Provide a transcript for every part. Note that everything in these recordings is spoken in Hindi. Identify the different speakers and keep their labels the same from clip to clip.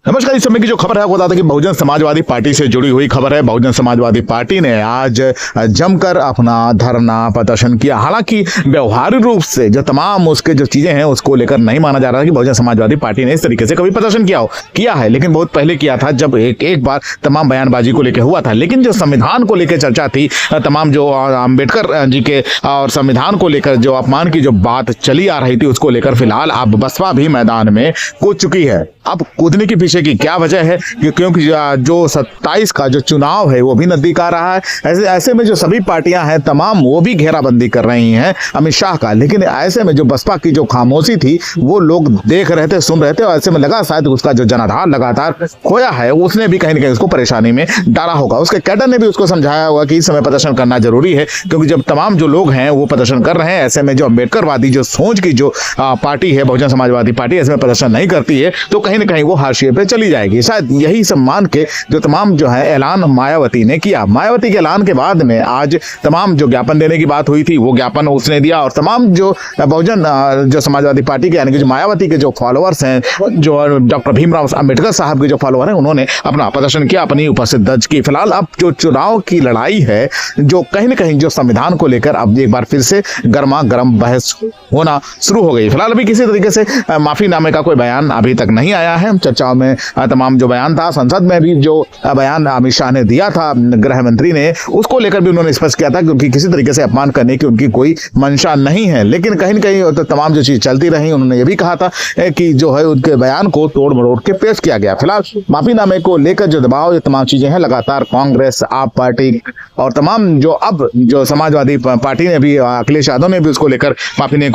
Speaker 1: नमस्कार। इस समय की जो खबर है वो बता दें कि बहुजन समाजवादी पार्टी से जुड़ी हुई खबर है। बहुजन समाजवादी पार्टी ने आज जमकर अपना धरना प्रदर्शन किया। हालांकि व्यवहारिक रूप से जो तमाम उसके जो चीजें हैं उसको लेकर नहीं माना जा रहा है कि बहुजन समाजवादी पार्टी ने इस तरीके से कभी प्रदर्शन किया है, लेकिन बहुत पहले किया था जब एक बार तमाम बयानबाजी को लेकर हुआ था। लेकिन जो संविधान को लेकर चर्चा थी, तमाम जो अम्बेडकर जी के और संविधान को लेकर जो अपमान की जो बात चली आ रही थी उसको लेकर फिलहाल अब बसपा भी मैदान में कूद चुकी है। अब कूदने के पीछे की क्या वजह है? क्योंकि जो 27 का जो चुनाव है वो भी नजदीक आ रहा है। ऐसे में जो सभी पार्टियां हैं तमाम वो भी घेराबंदी कर रही हैं अमित शाह का। लेकिन ऐसे में जो बसपा की जो खामोशी थी वो लोग देख रहे थे, सुन रहे थे, और ऐसे में लगा शायद उसका जो जनाधार लगातार खोया है उसने भी कहीं ना कहीं उसको परेशानी में डाला होगा। उसके कैडर ने भी उसको समझाया होगा कि इस समय प्रदर्शन करना जरूरी है, क्योंकि जब तमाम जो लोग हैं वो प्रदर्शन कर रहे हैं, ऐसे में जो अम्बेडकरवादी जो सोच की जो पार्टी है बहुजन समाजवादी पार्टी, ऐसे में प्रदर्शन नहीं करती है तो कहीं ना कहीं वो हाशिए पे चली जाएगी। शायद यही सब मान के जो तमाम जो है ऐलान मायावती ने किया। मायावती के ऐलान के बाद में आज तमाम जो ज्ञापन देने की बात हुई थी वो ज्ञापन उसने दिया, और तमाम जो बहुजन जो समाजवादी पार्टी के यानी कि जो मायावती के जो फॉलोअर्स हैं, जो डॉक्टर भीमराव अम्बेडकर साहब के जो फॉलोअर हैं, उन्होंने अपना प्रदर्शन किया, अपनी उपस्थित दर्ज की। फिलहाल अब जो चुनाव की लड़ाई है जो कहीं ना कहीं जो संविधान को लेकर अब एक बार फिर से गर्मा गर्म बहस होना शुरू हो गई। फिलहाल अभी किसी तरीके से माफीनामे का कोई बयान अभी तक नहीं आया है। चर्चाओं में तमाम जो बयान था, संसद में भी जो बयान अमित शाह ने दिया था गृह मंत्री ने, उसको लेकर भी उन्होंने स्पष्ट किया था क्योंकि किसी तरीके से अपमान करने की उनकी कोई मंशा नहीं है। लेकिन कहीं न कहीं तो तमाम जो चीज चलती रही, उन्होंने ये भी कहा था कि जो है उनके बयान को तोड़ मरोड़ के पेश किया गया। फिलहाल माफीनामे को लेकर जो दबाव, ये तमाम चीजें हैं, लगातार कांग्रेस, आप पार्टी और तमाम जो अब जो समाजवादी पार्टी ने भी, अखिलेश यादव ने भी उसको लेकर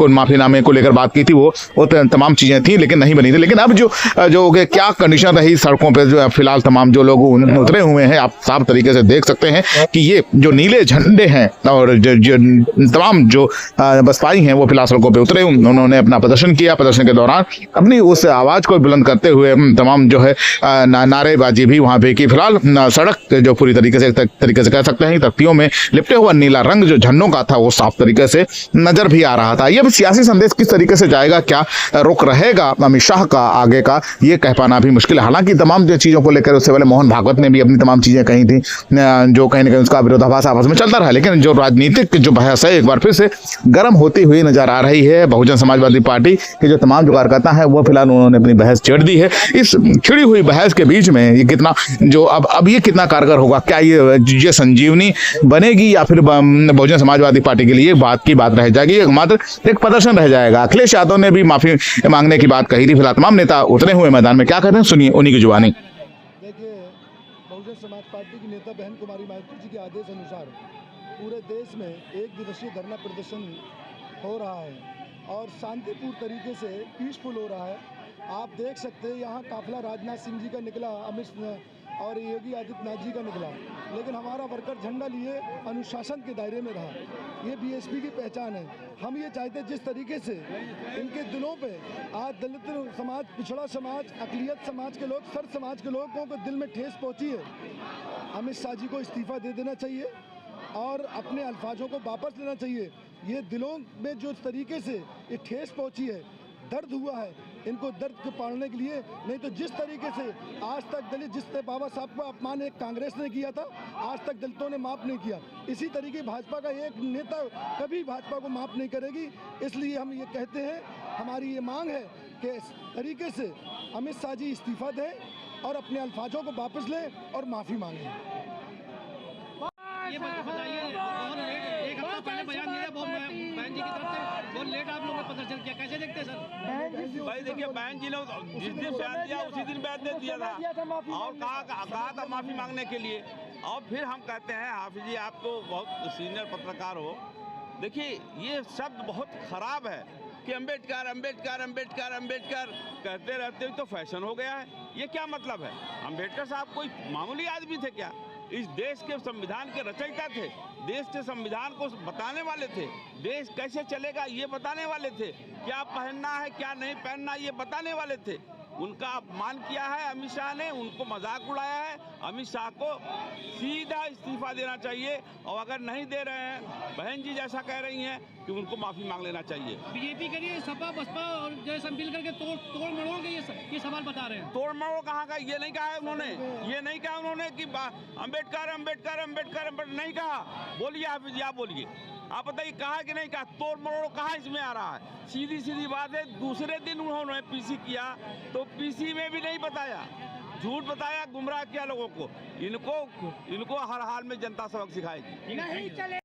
Speaker 1: माफीनामे को लेकर बात की थी, वो तमाम चीजें थी लेकिन नहीं बनी थी। लेकिन अब जो क्या कंडीशन रही सड़कों पे, जो फिलहाल तमाम जो लोग उतरे हुए हैं, आप साफ तरीके से देख सकते हैं कि ये जो नीले झंडे हैं और जो तमाम जो बसपाई हैं वो फिलहाल सड़कों पे उतरे, उन्होंने अपना प्रदर्शन किया। प्रदर्शन के दौरान अपनी उस आवाज को बुलंद करते हुए तमाम जो है नारेबाजी भी वहां पे की। फिलहाल सड़क जो पूरी तरीके से कह सकते हैं तख्तियों में लिपटे हुआ नीला रंग जो झंडों का था वो साफ तरीके से नजर भी आ रहा था। यह सियासी संदेश किस तरीके से जाएगा, क्या रुख रहेगा अमित शाह का आगे का, ये कह पाना भी मुश्किल है। हालांकि तमाम जो चीजों को लेकर उससे पहले मोहन भागवत ने भी अपनी तमाम चीजें कही थी, जो कहीं ना कहीं उसका विरोधाभास आपस में चलता रहा। लेकिन जो राजनीतिक जो बहस है एक बार फिर से गर्म होती हुई नजर आ रही है। बहुजन समाजवादी पार्टी के जो तमाम जो कार्यकर्ता है वो फिलहाल उन्होंने अपनी बहस छेड़ दी है। इस छिड़ी हुई बहस के बीच में ये कितना जो अब ये कितना कारगर होगा, क्या ये संजीवनी बनेगी या फिर बहुजन समाजवादी पार्टी के लिए बात की बात रह जाएगी, मात्र एक प्रदर्शन रह जाएगा। अखिलेश यादव ने भी माफी मांगने की बात कही थी। फिलहाल तमाम नेता उतरे हुए मैदान में, क्या कहते हैं सुनिए उन्हीं की जुबानी।
Speaker 2: देखिए, बहुजन समाज पार्टी की नेता बहन कुमारी मायावती जी के आदेश अनुसार पूरे देश में एक दिवसीय धरना प्रदर्शन हो रहा है और शांतिपूर्ण तरीके से पीसफुल हो रहा है। आप देख सकते हैं यहाँ काफिला राजनाथ सिंह जी का निकला, अमित और योगी आदित्यनाथ जी का निकला, लेकिन हमारा वर्कर झंडा लिए अनुशासन के दायरे में रहा। ये बीएसपी की पहचान है। हम ये चाहते जिस तरीके से इनके दिलों पे आज दलित समाज, पिछड़ा समाज, अक़लियत समाज के लोग, सर्व समाज के लोगों को दिल में ठेस पहुंची है, अमित शाह जी को इस्तीफा दे देना चाहिए और अपने अल्फाजों को वापस लेना चाहिए। ये दिलों में जो तरीके से ये ठेस पहुंची है, दर्द हुआ है, इनको दर्द को पालने के लिए, नहीं तो जिस तरीके से आज तक दलित, जिस बाबा साहब का अपमान एक कांग्रेस ने किया था, आज तक दलितों ने माफ़ नहीं किया। इसी तरीके भाजपा का एक नेता कभी भाजपा को माफ़ नहीं करेगी। इसलिए हम ये कहते हैं, हमारी ये मांग है कि इस तरीके से अमित शाह जी इस्तीफा दें और अपने अल्फाजों को वापस लें और माफ़ी मांगें।
Speaker 3: ये बताइए, एक हफ्ता पहले बयान दिया बहन जी की तरफ से, बहुत लेट आप लोगों ने प्रदर्शन किया, कैसे देखते हैं सर?
Speaker 4: भाई देखिए, बहन जी लोग जिस दिन बयान दिया उसी दिन बयान दे दिया था और कहा था माफी मांगने के लिए। और फिर हम कहते हैं, हाफिज जी आप तो बहुत सीनियर पत्रकार हो, देखिए ये शब्द बहुत खराब है कि अम्बेडकर अम्बेडकर अम्बेडकर अम्बेडकर कहते रहते हुए तो फैशन हो गया है। ये क्या मतलब है? अम्बेडकर साहब कोई मामूली आदमी थे क्या? इस देश के संविधान के रचयिता थे, देश के संविधान को बताने वाले थे, देश कैसे चलेगा ये बताने वाले थे, क्या पहनना है क्या नहीं पहनना ये बताने वाले थे। उनका अपमान किया है अमित शाह ने, उनको मजाक उड़ाया है अमित शाह को सीधा इस्तीफा देना चाहिए, और अगर नहीं दे रहे हैं, बहन जी जैसा कह रही हैं, कि उनको माफ़ी मांग लेना चाहिए।
Speaker 3: बीजेपी के लिए सपा बसपा और जैसे मिल करके तोड़ मरोड़ के ये सवाल बता रहे हैं।
Speaker 4: तोड़ मरोड़ कहाँ का? ये नहीं कहा है उन्होंने, ये नहीं कहा उन्होंने कि अम्बेडकर अम्बेडकर अम्बेडकर नहीं कहा। बोलिए हाफिज जी, आप बोलिए, आप बताइए कहा कि नहीं कहा? तोड़ मरोड़ कहाँ इसमें आ रहा है? सीधी सीधी बात है। दूसरे दिन उन्होंने पीसी किया तो पीसी में भी नहीं बताया, झूठ बताया, गुमराह किया लोगों को। इनको हर हाल में जनता सबक सिखाएगी।
Speaker 3: नहीं चले।